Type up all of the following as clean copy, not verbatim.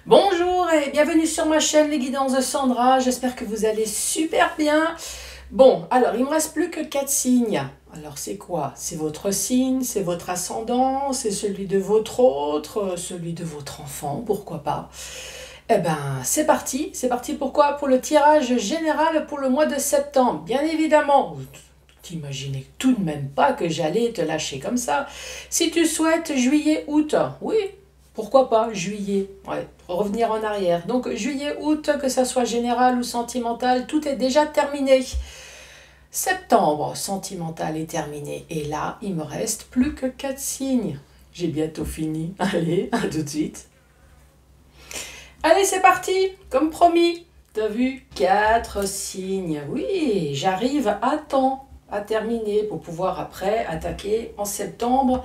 Bonjour et bienvenue sur ma chaîne Les Guidances de Sandra, j'espère que vous allez super bien. Bon, alors il ne me reste plus que 4 signes. Alors c'est quoi? C'est votre signe, c'est votre ascendant, c'est celui de votre autre, celui de votre enfant, pourquoi pas. Eh ben c'est parti pourquoi? Pour le tirage général pour le mois de septembre, bien évidemment. T'imaginais tout de même pas que j'allais te lâcher comme ça. Si tu souhaites juillet-août, oui, pourquoi pas juillet, ouais, revenir en arrière. Donc juillet-août, que ça soit général ou sentimental, tout est déjà terminé. Septembre, sentimental est terminé. Et là, il me reste plus que 4 signes. J'ai bientôt fini. Allez, à tout de suite. Allez, c'est parti, comme promis. T'as vu? 4 signes. Oui, j'arrive à temps à terminer pour pouvoir après attaquer en septembre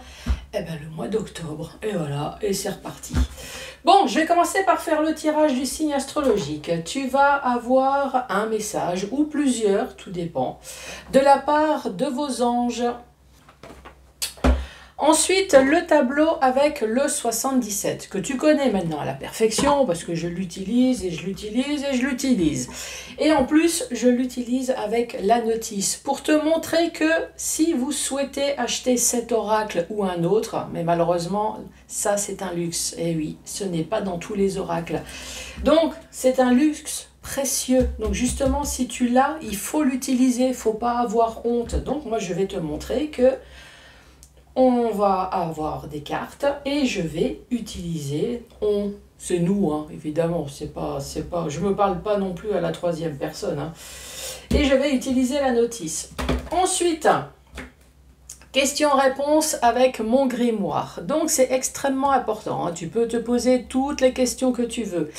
le mois d'octobre. Et voilà, et c'est reparti. Bon, je vais commencer par faire le tirage du signe astrologique. Tu vas avoir un message, ou plusieurs, tout dépend, de la part de vos anges. Ensuite, le tableau avec le 77, que tu connais maintenant à la perfection, parce que je l'utilise et je l'utilise et je l'utilise. Et en plus, je l'utilise avec la notice, pour te montrer que si vous souhaitez acheter cet oracle ou un autre, mais malheureusement, ça c'est un luxe. Et oui, ce n'est pas dans tous les oracles. Donc, c'est un luxe précieux. Donc justement, si tu l'as, il faut l'utiliser, il ne faut pas avoir honte. Donc moi, je vais te montrer que on va avoir des cartes et je vais utiliser on. C'est nous, hein, évidemment, c'est pas, je me parle pas non plus à la troisième personne. Hein. Et je vais utiliser la notice. Ensuite, question-réponse avec mon grimoire. Donc c'est extrêmement important, hein. Tu peux te poser toutes les questions que tu veux.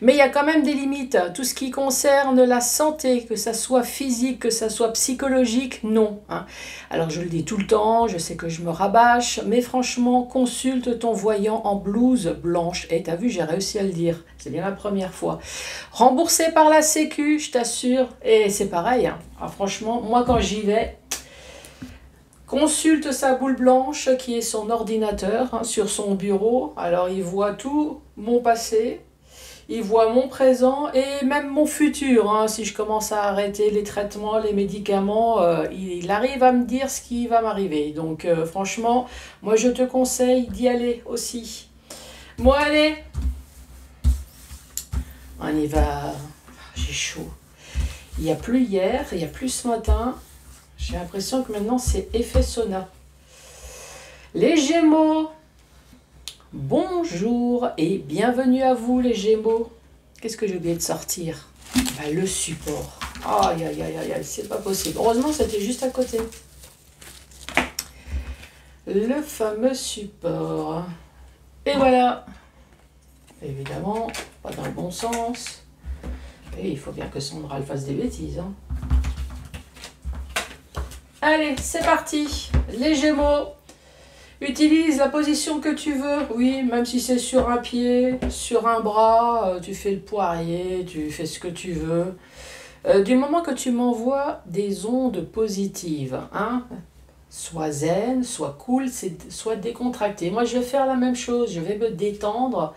Mais il y a quand même des limites. Tout ce qui concerne la santé, que ça soit physique, que ça soit psychologique, non. Hein. Alors je le dis tout le temps, je sais que je me rabâche, mais franchement, consulte ton voyant en blouse blanche. Et t'as vu, j'ai réussi à le dire. C'est bien la première fois. Remboursé par la Sécu, je t'assure. Et c'est pareil. Hein. Ah, franchement, moi quand j'y vais, consulte sa boule blanche qui est son ordinateur hein, sur son bureau. Alors il voit tout mon passé, il voit mon présent et même mon futur. Hein. Si je commence à arrêter les traitements, les médicaments, il arrive à me dire ce qui va m'arriver. Donc franchement, moi je te conseille d'y aller aussi. Bon allez, on y va. J'ai chaud. Il n'y a plus hier, il n'y a plus ce matin. J'ai l'impression que maintenant c'est effet sauna. Les Gémeaux, bonjour et bienvenue à vous les Gémeaux. Qu'est-ce que j'ai oublié de sortir? Le support. Aïe aïe aïe aïe, c'est pas possible. Heureusement c'était juste à côté. Le fameux support. Et voilà. Évidemment, pas dans le bon sens. Et il faut bien que Sandra fasse des bêtises. Hein. Allez, c'est parti. Les Gémeaux, utilise la position que tu veux. Oui, même si c'est sur un pied, sur un bras, tu fais le poirier, tu fais ce que tu veux. Du moment que tu m'envoies des ondes positives, hein, soit zen, soit cool, soit décontracté. Moi, je vais faire la même chose. Je vais me détendre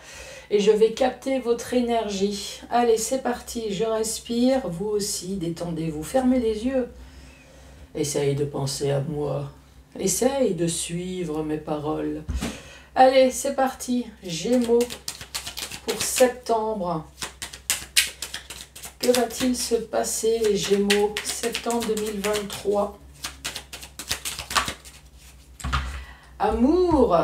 et je vais capter votre énergie. Allez, c'est parti. Je respire. Vous aussi, détendez-vous. Fermez les yeux. Essaye de penser à moi. Essaye de suivre mes paroles. Allez, c'est parti. Gémeaux pour septembre. Que va-t-il se passer, les Gémeaux, septembre 2023? Amour.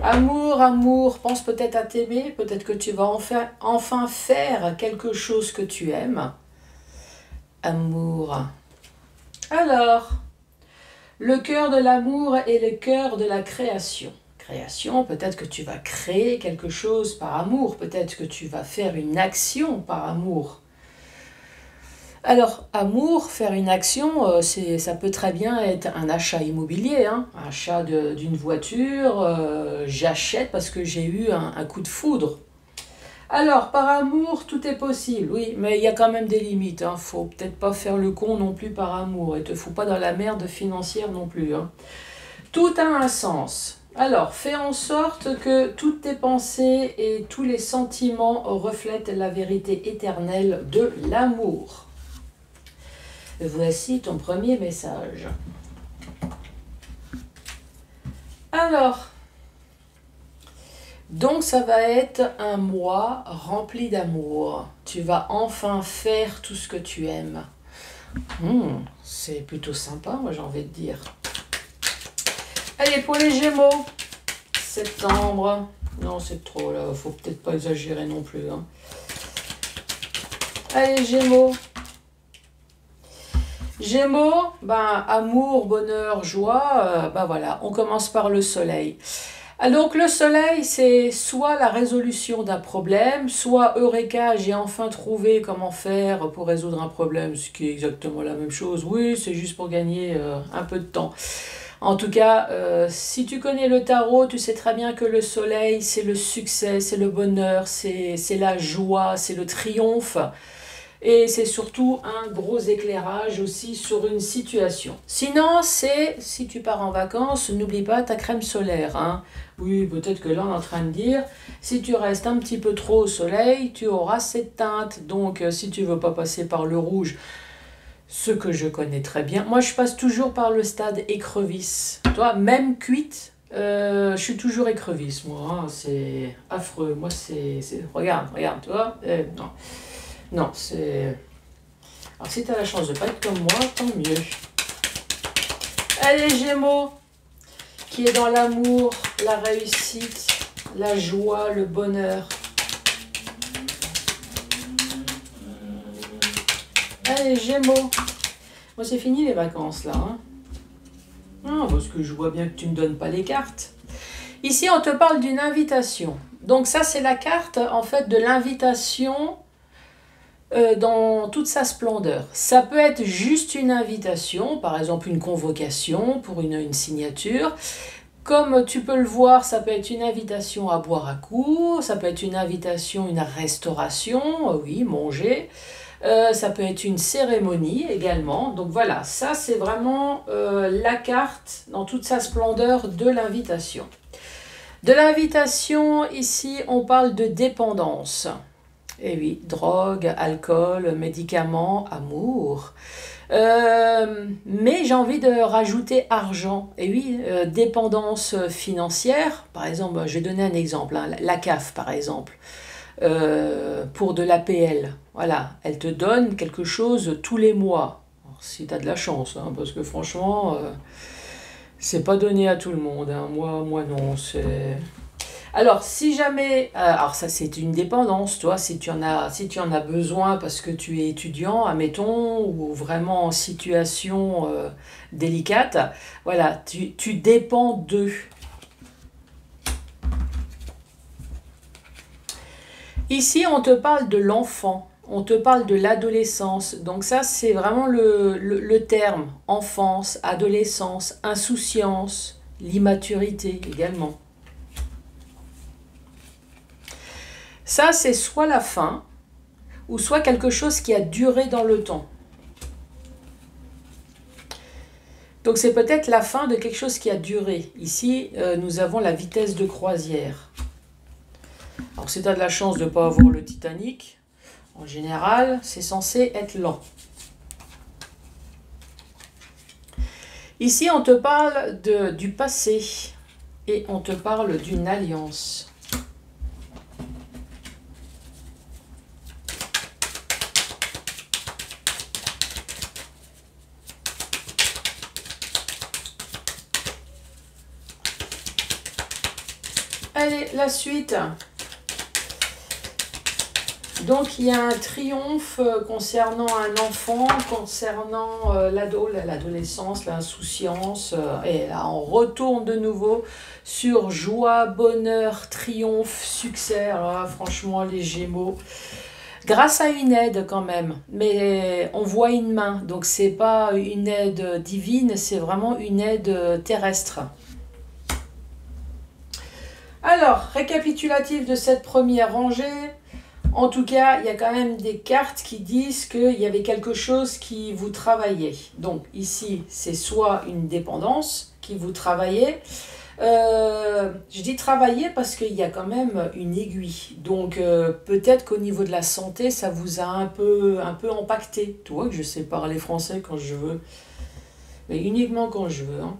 Amour, amour. Pense peut-être à t'aimer. Peut-être que tu vas enfin faire quelque chose que tu aimes. Amour. Alors, le cœur de l'amour est le cœur de la création. Création, peut-être que tu vas créer quelque chose par amour, peut-être que tu vas faire une action par amour. Alors, amour, faire une action, ça peut très bien être un achat immobilier, hein, un achat d'une voiture, j'achète parce que j'ai eu un coup de foudre. Alors, par amour, tout est possible, oui, mais il y a quand même des limites. Hein. Faut peut-être pas faire le con non plus par amour. Et te fous pas dans la merde financière non plus. Hein. Tout a un sens. Alors, fais en sorte que toutes tes pensées et tous les sentiments reflètent la vérité éternelle de l'amour. Voici ton premier message. Alors, donc ça va être un mois rempli d'amour. Tu vas enfin faire tout ce que tu aimes. C'est plutôt sympa, moi j'ai envie de dire. Allez, pour les Gémeaux, septembre. Non, c'est trop là, faut peut-être pas exagérer non plus. Hein. Allez, Gémeaux. Gémeaux, ben, amour, bonheur, joie, ben voilà, on commence par le soleil. Donc le soleil, c'est soit la résolution d'un problème, soit Eureka, j'ai enfin trouvé comment faire pour résoudre un problème, ce qui est exactement la même chose. Oui, c'est juste pour gagner un peu de temps. En tout cas, si tu connais le tarot, tu sais très bien que le soleil, c'est le succès, c'est le bonheur, c'est la joie, c'est le triomphe. Et c'est surtout un gros éclairage aussi sur une situation. Sinon, c'est, si tu pars en vacances, n'oublie pas ta crème solaire. Hein. Oui, peut-être que là, on est en train de dire, si tu restes un petit peu trop au soleil, tu auras cette teinte. Donc, si tu veux pas passer par le rouge, ce que je connais très bien. Moi, je passe toujours par le stade écrevisse. Toi, même cuite, je suis toujours écrevisse, moi. Hein. C'est affreux. Moi, c'est... Regarde, tu vois. Non. Non, c'est... Alors, si tu as la chance de ne pas être comme moi, tant mieux. Allez, Gémeaux, qui est dans l'amour, la réussite, la joie, le bonheur. Allez, Gémeaux. Moi, c'est fini les vacances, là. Hein. Ah, parce que je vois bien que tu ne me donnes pas les cartes. Ici, on te parle d'une invitation. Donc ça, c'est la carte, en fait, de l'invitation... dans toute sa splendeur. Ça peut être juste une invitation, par exemple une convocation pour une signature. Comme tu peux le voir, ça peut être une invitation à boire un coup, ça peut être une invitation, une restauration, oui, manger. Ça peut être une cérémonie également. Donc voilà, ça c'est vraiment la carte dans toute sa splendeur de l'invitation. De l'invitation, ici, on parle de dépendance. Eh oui, drogue, alcool, médicaments, amour. Mais j'ai envie de rajouter argent. Et oui, dépendance financière. Par exemple, je vais donner un exemple. Hein, la CAF, par exemple. Pour de l'APL. Voilà, elle te donne quelque chose tous les mois. Alors, si tu as de la chance, hein, parce que franchement, c'est pas donné à tout le monde. Hein. Moi non, c'est... Alors, si jamais, alors ça c'est une dépendance, toi, si tu en as besoin parce que tu es étudiant, admettons, ou vraiment en situation délicate, voilà, tu dépends d'eux. Ici, on te parle de l'enfant, on te parle de l'adolescence, donc ça c'est vraiment le terme, enfance, adolescence, insouciance, l'immaturité également. Ça, c'est soit la fin, ou soit quelque chose qui a duré dans le temps. Donc c'est peut-être la fin de quelque chose qui a duré. Ici, nous avons la vitesse de croisière. Alors si tu as de la chance de ne pas avoir le Titanic, en général, c'est censé être lent. Ici, on te parle du passé et on te parle d'une alliance. Allez, la suite. Donc, il y a un triomphe concernant un enfant, concernant l'adolescence, l'insouciance. Et là, on retourne de nouveau sur joie, bonheur, triomphe, succès. Alors là, franchement, les Gémeaux. Grâce à une aide quand même. Mais on voit une main. Donc, c'est pas une aide divine, c'est vraiment une aide terrestre. Alors, récapitulatif de cette première rangée. En tout cas, il y a quand même des cartes qui disent qu'il y avait quelque chose qui vous travaillait. Donc ici, c'est soit une dépendance qui vous travaillait, Je dis travailler parce qu'il y a quand même une aiguille. Donc peut-être qu'au niveau de la santé, ça vous a un peu impacté. Tu vois que je sais parler français quand je veux, mais uniquement quand je veux, hein.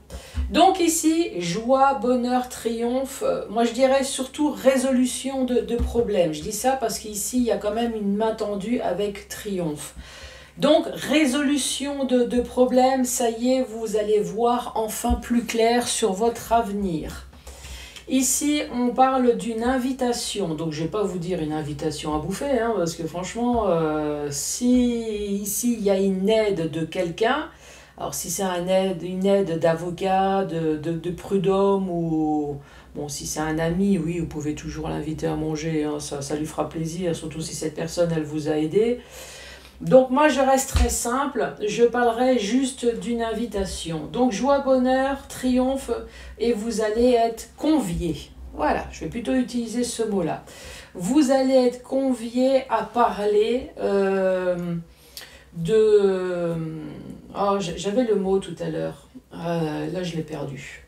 Donc ici, joie, bonheur, triomphe. Moi je dirais surtout résolution de problèmes. Je dis ça parce qu'ici, il y a quand même une main tendue avec triomphe. Donc, résolution de problèmes, ça y est, vous allez voir enfin plus clair sur votre avenir. Ici, on parle d'une invitation. Donc, je ne vais pas vous dire une invitation à bouffer, hein, parce que franchement, si ici, il y a une aide de quelqu'un, alors si c'est une aide d'avocat, de prud'homme, ou bon, si c'est un ami, oui, vous pouvez toujours l'inviter à manger, hein, ça lui fera plaisir, surtout si cette personne, elle vous a aidé. Donc moi je reste très simple, je parlerai juste d'une invitation. Donc joie, bonheur, triomphe, et vous allez être convié. Voilà, je vais plutôt utiliser ce mot-là. Vous allez être convié à parler de... Oh, j'avais le mot tout à l'heure, là je l'ai perdu.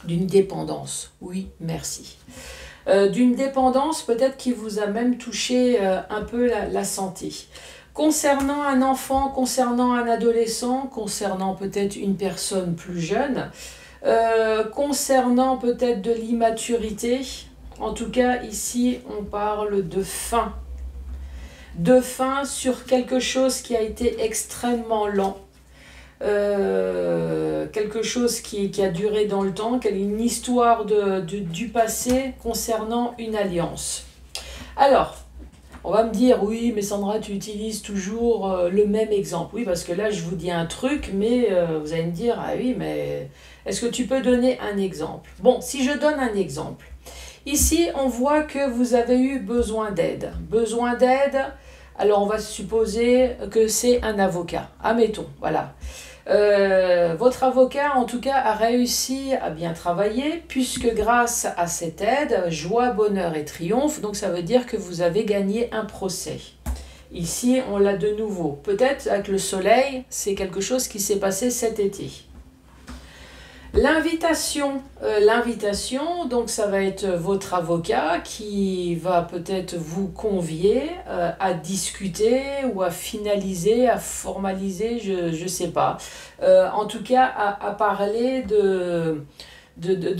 D'une dépendance, oui, merci. D'une dépendance peut-être qui vous a même touché un peu la santé. Concernant un enfant, concernant un adolescent, concernant peut-être une personne plus jeune, concernant peut-être de l'immaturité, en tout cas ici on parle de fin. De fin sur quelque chose qui a été extrêmement lent. Quelque chose qui a duré dans le temps, une histoire du passé concernant une alliance. Alors, on va me dire, oui, mais Sandra, tu utilises toujours le même exemple. Oui, parce que là, je vous dis un truc, mais vous allez me dire, ah oui, mais est-ce que tu peux donner un exemple? Bon, si je donne un exemple. Ici, on voit que vous avez eu besoin d'aide. Besoin d'aide, alors on va supposer que c'est un avocat. Admettons, voilà. Votre avocat en tout cas a réussi à bien travailler puisque grâce à cette aide, joie, bonheur et triomphe, donc ça veut dire que vous avez gagné un procès. Ici on l'a de nouveau, peut-être avec le soleil, c'est quelque chose qui s'est passé cet été. L'invitation, donc ça va être votre avocat qui va peut-être vous convier à discuter ou à finaliser, à formaliser, je ne sais pas. En tout cas, à parler de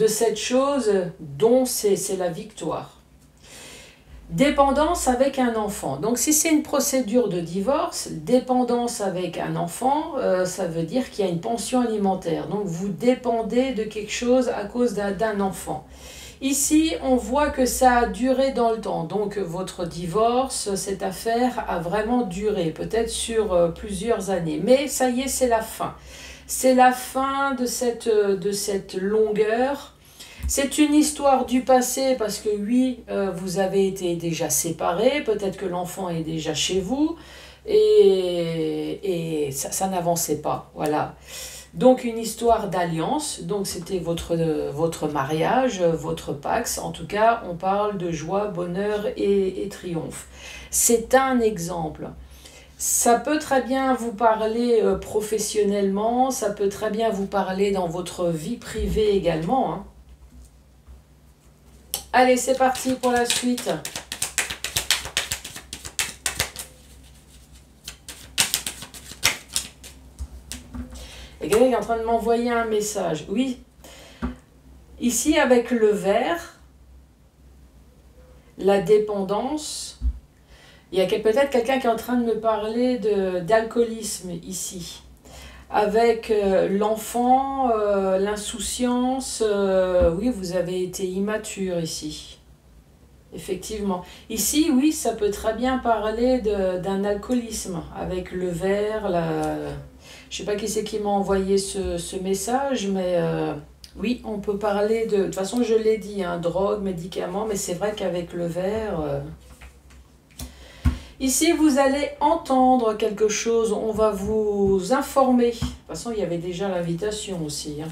cette chose dont c'est la victoire. Dépendance avec un enfant. Donc si c'est une procédure de divorce, dépendance avec un enfant, ça veut dire qu'il y a une pension alimentaire. Donc vous dépendez de quelque chose à cause d'un enfant. Ici, on voit que ça a duré dans le temps. Donc votre divorce, cette affaire a vraiment duré, peut-être sur plusieurs années. Mais ça y est, c'est la fin. C'est la fin de cette longueur. C'est une histoire du passé parce que oui, vous avez été déjà séparés, peut-être que l'enfant est déjà chez vous et ça n'avançait pas, voilà. Donc une histoire d'alliance, donc c'était votre mariage, votre pax, en tout cas on parle de joie, bonheur et triomphe. C'est un exemple. Ça peut très bien vous parler professionnellement, ça peut très bien vous parler dans votre vie privée également, hein. Allez, c'est parti pour la suite. Et quelqu'un est en train de m'envoyer un message. Oui. Ici, avec le vert, la dépendance, il y a peut-être quelqu'un qui est en train de me parler d'alcoolisme ici. Avec l'enfant, l'insouciance, oui, vous avez été immature ici. Effectivement. Ici, oui, ça peut très bien parler d'un alcoolisme avec le verre. Je ne sais pas qui c'est qui m'a envoyé ce message, mais oui, on peut parler de... De toute façon, je l'ai dit, hein, drogue, médicaments, mais c'est vrai qu'avec le verre... Ici, vous allez entendre quelque chose, on va vous informer. De toute façon, il y avait déjà l'invitation aussi, hein.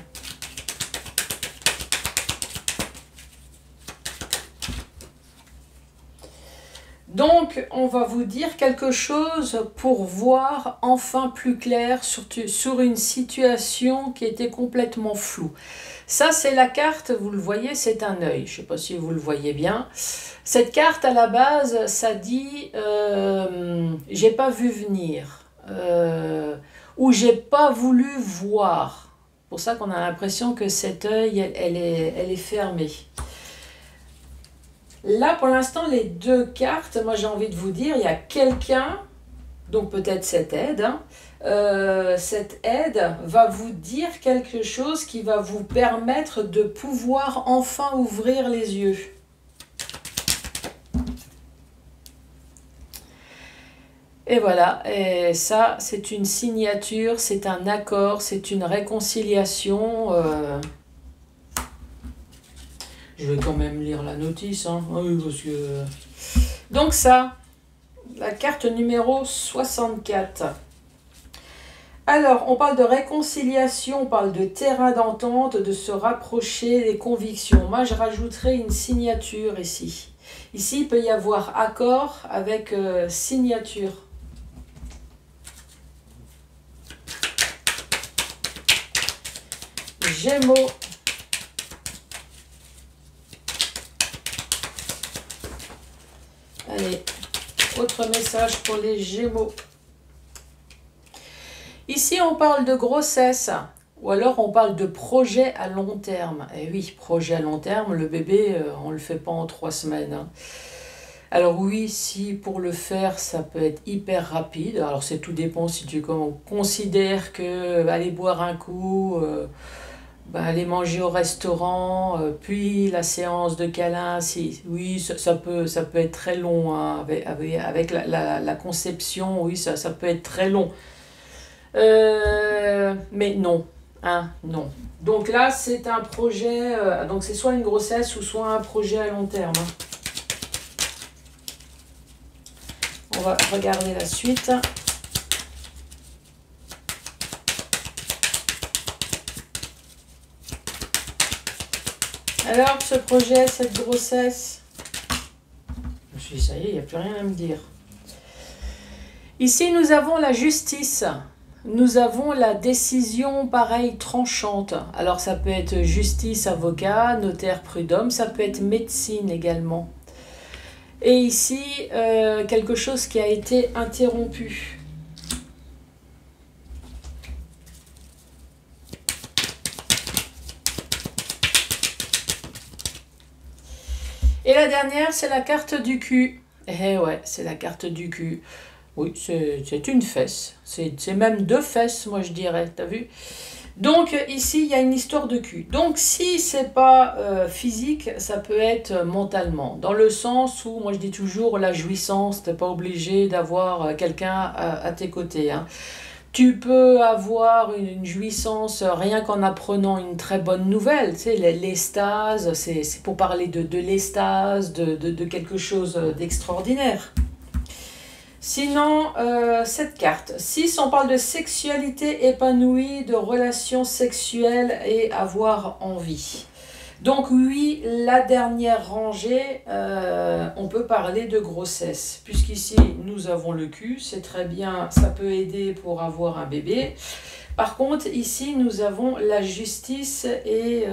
Donc, on va vous dire quelque chose pour voir enfin plus clair sur une situation qui était complètement floue. Ça, c'est la carte, vous le voyez, c'est un œil. Je ne sais pas si vous le voyez bien. Cette carte, à la base, ça dit j'ai pas vu venir ou j'ai pas voulu voir. C'est pour ça qu'on a l'impression que cet œil, elle est fermée. Là, pour l'instant, les deux cartes, moi j'ai envie de vous dire, il y a quelqu'un, donc peut-être cette aide, cette aide va vous dire quelque chose qui va vous permettre de pouvoir enfin ouvrir les yeux. Et voilà, et ça c'est une signature, c'est un accord, c'est une réconciliation. Je vais quand même lire la notice, hein. Oui, parce que... Donc ça, la carte numéro 64. Alors, on parle de réconciliation, on parle de terrain d'entente, de se rapprocher des convictions. Moi, je rajouterai une signature ici. Ici, il peut y avoir accord avec signature. Gémeaux. Allez, autre message pour les Gémeaux. Ici, on parle de grossesse, ou alors on parle de projet à long terme. Et oui, projet à long terme, le bébé, on ne le fait pas en 3 semaines. Hein. Alors oui, si pour le faire, ça peut être hyper rapide. Alors c'est tout dépend si tu considères que aller boire un coup... aller manger au restaurant, puis la séance de câlin, si, oui, ça peut être très long, hein, avec la conception, oui, ça peut être très long. Mais non, hein, non. Donc là, c'est un projet, donc c'est soit une grossesse ou soit un projet à long terme. Hein. On va regarder la suite. Alors, ce projet, cette grossesse, je me suis dit, ça y est, il n'y a plus rien à me dire. Ici, nous avons la justice. Nous avons la décision, pareil, tranchante. Alors, ça peut être justice, avocat, notaire, prud'homme, ça peut être médecine également. Et ici, quelque chose qui a été interrompu. Et la dernière, c'est la carte du cul. Eh ouais, c'est la carte du cul. Oui, c'est une fesse. C'est même 2 fesses, moi je dirais. T'as vu? Donc ici, il y a une histoire de cul. Donc si c'est pas physique, ça peut être mentalement. Dans le sens où, moi je dis toujours, la jouissance, t'es pas obligé d'avoir quelqu'un à tes côtés. Hein. Tu peux avoir une jouissance rien qu'en apprenant une très bonne nouvelle. Tu sais, l'extase, c'est pour parler de l'extase, de quelque chose d'extraordinaire. Sinon, cette carte. 6, on parle de sexualité épanouie, de relations sexuelles et avoir envie. Donc oui, la dernière rangée, on peut parler de grossesse. Puisqu'ici, nous avons le cul, c'est très bien, ça peut aider pour avoir un bébé. Par contre, ici, nous avons la justice et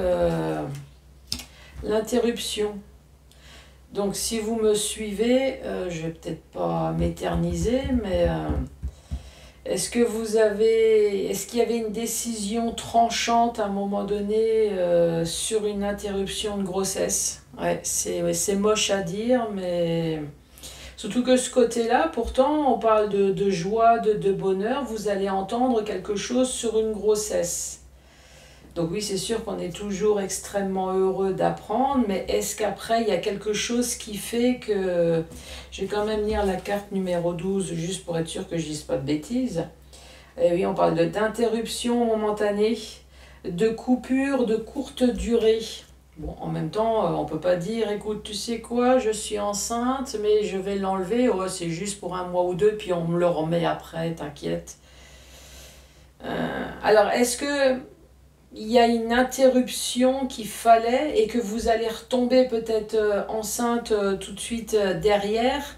l'interruption. Donc si vous me suivez, je vais peut-être pas m'éterniser, mais est-ce qu'il y avait une décision tranchante à un moment donné sur une interruption de grossesse? Ouais, c'est moche à dire, mais surtout que ce côté-là, pourtant, on parle de joie, de bonheur, vous allez entendre quelque chose sur une grossesse. Donc oui, c'est sûr qu'on est toujours extrêmement heureux d'apprendre, mais est-ce qu'après, il y a quelque chose qui fait que... Je vais quand même lire la carte numéro 12, juste pour être sûr que je ne dise pas de bêtises. Et oui, on parle d'interruption momentanée, de coupure de courte durée. Bon, en même temps, on ne peut pas dire, écoute, tu sais quoi, je suis enceinte, mais je vais l'enlever. Oh, c'est juste pour 1 mois ou 2, puis on me le remet après, t'inquiète. Alors, est-ce que... il y a une interruption qu'il fallait et que vous allez retomber peut-être enceinte tout de suite derrière.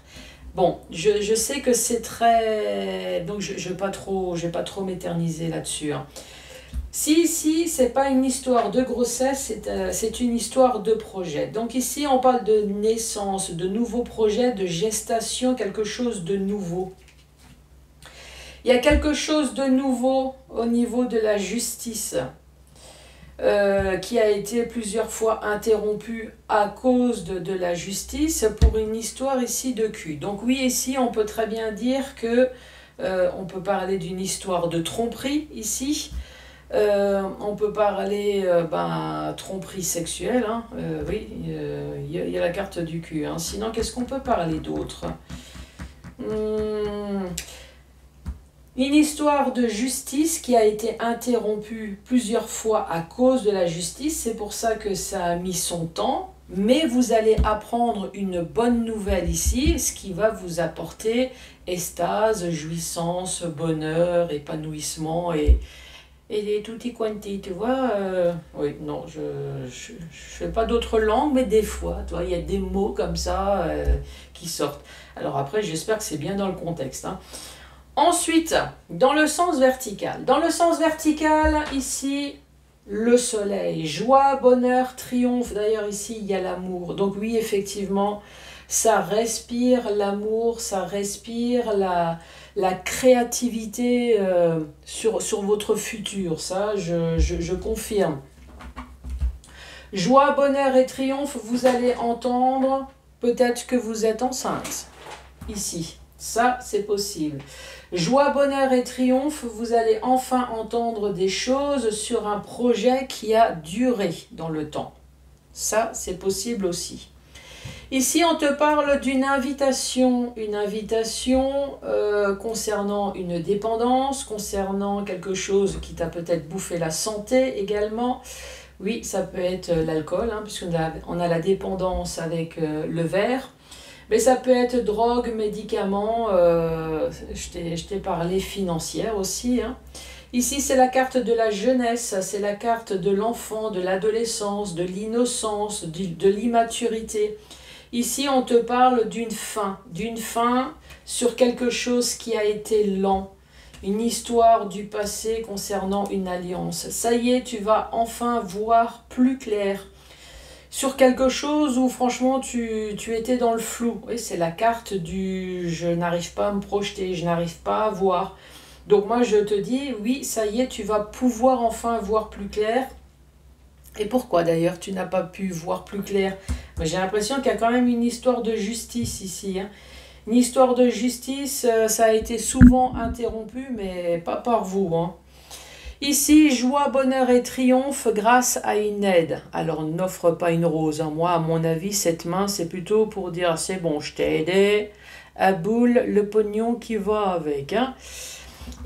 Bon, je sais que c'est très... Donc, je ne vais pas trop m'éterniser là-dessus, hein. Si ici, c'est pas une histoire de grossesse, c'est une histoire de projet. Donc ici, on parle de naissance, de nouveaux projets, de gestation, quelque chose de nouveau. Il y a quelque chose de nouveau au niveau de la justice qui a été plusieurs fois interrompu à cause de la justice pour une histoire ici de cul. Donc oui, ici, on peut très bien dire que on peut parler d'une histoire de tromperie ici. On peut parler tromperie sexuelle, hein. Oui, y a la carte du cul, hein. Sinon, qu'est-ce qu'on peut parler d'autre? Une histoire de justice qui a été interrompue plusieurs fois à cause de la justice, c'est pour ça que ça a mis son temps, mais vous allez apprendre une bonne nouvelle ici, ce qui va vous apporter extase, jouissance, bonheur, épanouissement et tutti quanti, tu vois. Oui, non, je fais pas d'autres langues, mais des fois, tu vois, il y a des mots comme ça qui sortent. Alors après, j'espère que c'est bien dans le contexte, hein. Ensuite, dans le sens vertical. Dans le sens vertical, ici, le soleil, joie, bonheur, triomphe. D'ailleurs, ici, il y a l'amour. Donc oui, effectivement, ça respire l'amour, ça respire la créativité sur votre futur. Ça, je confirme. Joie, bonheur et triomphe, vous allez entendre peut-être que vous êtes enceinte. Ici, ça, c'est possible. Joie, bonheur et triomphe, vous allez enfin entendre des choses sur un projet qui a duré dans le temps. Ça, c'est possible aussi. Ici, on te parle d'une invitation concernant une dépendance, concernant quelque chose qui t'a peut-être bouffé la santé également. Oui, ça peut être l'alcool, hein, puisqu'on a la dépendance avec le verre. Mais ça peut être drogue, médicaments, je t'ai parlé financière aussi, hein. Ici, c'est la carte de la jeunesse, c'est la carte de l'enfant, de l'adolescence, de l'innocence, de l'immaturité. Ici, on te parle d'une fin sur quelque chose qui a été lent, une histoire du passé concernant une alliance. Ça y est, tu vas enfin voir plus clair sur quelque chose où franchement tu étais dans le flou. Oui, c'est la carte du je n'arrive pas à me projeter, je n'arrive pas à voir. Donc moi je te dis, oui, ça y est, tu vas pouvoir enfin voir plus clair. Et pourquoi d'ailleurs tu n'as pas pu voir plus clair? J'ai l'impression qu'il y a quand même une histoire de justice ici, hein. Une histoire de justice, ça a été souvent interrompu, mais pas par vous, hein. Ici, joie, bonheur et triomphe grâce à une aide. Alors, n'offre pas une rose, hein. Moi, à mon avis, cette main, c'est plutôt pour dire, c'est bon, je t'ai aidé, à boule, le pognon qui va avec, hein.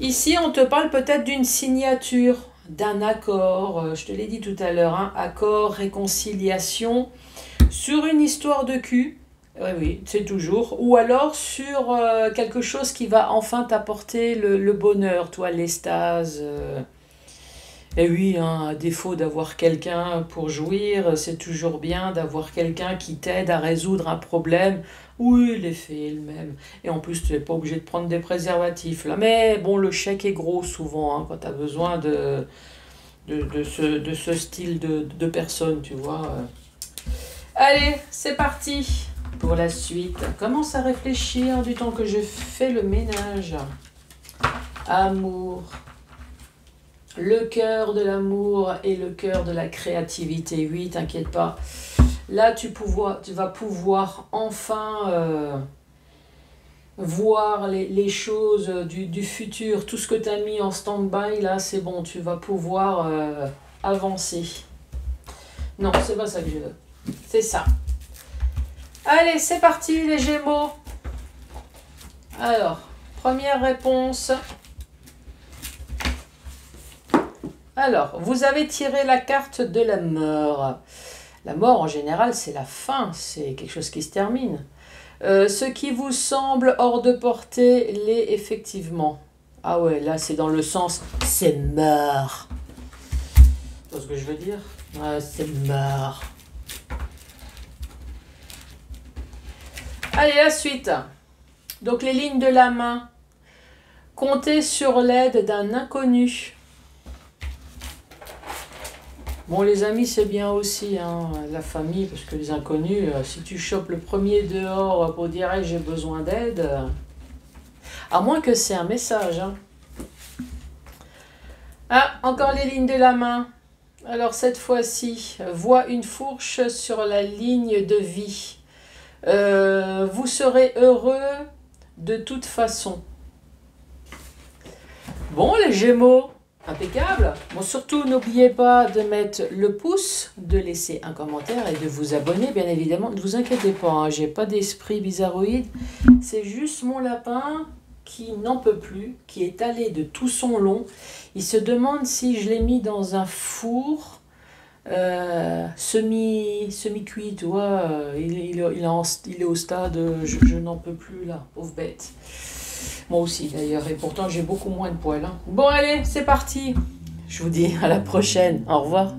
Ici, on te parle peut-être d'une signature, d'un accord, je te l'ai dit tout à l'heure, hein, accord, réconciliation, sur une histoire de cul. Oui, c'est toujours. Ou alors sur quelque chose qui va enfin t'apporter le bonheur, toi, l'extase. Et oui, hein, à défaut d'avoir quelqu'un pour jouir, c'est toujours bien d'avoir quelqu'un qui t'aide à résoudre un problème. Oui, l'effet est le même. Et en plus, tu n'es pas obligé de prendre des préservatifs, là. Mais bon, le chèque est gros souvent, hein, quand tu as besoin de ce style de personne, tu vois. Allez, c'est parti pour la suite. Commence à réfléchir du temps que je fais le ménage. Amour. Le cœur de l'amour et le cœur de la créativité. Oui, t'inquiète pas. Là, tu vas pouvoir enfin voir les choses du futur. Tout ce que tu as mis en stand-by, là, c'est bon. Tu vas pouvoir avancer. Non, c'est pas ça que je veux. C'est ça. Allez, c'est parti, les Gémeaux. Alors, première réponse. Alors, vous avez tiré la carte de la mort. La mort, en général, c'est la fin, c'est quelque chose qui se termine. Ce qui vous semble hors de portée l'est effectivement. Ah ouais, là, c'est dans le sens « c'est mort ». Tu vois ce que je veux dire? C'est mort. Allez, la suite. Donc les lignes de la main. Comptez sur l'aide d'un inconnu. Bon, les amis, c'est bien aussi, hein, la famille, parce que les inconnus, si tu chopes le premier dehors pour dire hey, j'ai besoin d'aide, à moins que c'est un message. Hein. Ah, encore les lignes de la main. Alors cette fois-ci, vois une fourche sur la ligne de vie. Vous serez heureux de toute façon. Bon, les Gémeaux, impeccable. Bon, surtout, n'oubliez pas de mettre le pouce, de laisser un commentaire et de vous abonner, bien évidemment. Ne vous inquiétez pas, hein, j'ai pas d'esprit bizarroïde. C'est juste mon lapin qui n'en peut plus, qui est allé de tout son long. Il se demande si je l'ai mis dans un four semi-cuit, tu vois. Il est au stade, je n'en peux plus là, pauvre bête. Moi aussi d'ailleurs, et pourtant j'ai beaucoup moins de poils. Hein. Bon allez, c'est parti. Je vous dis à la prochaine. Au revoir.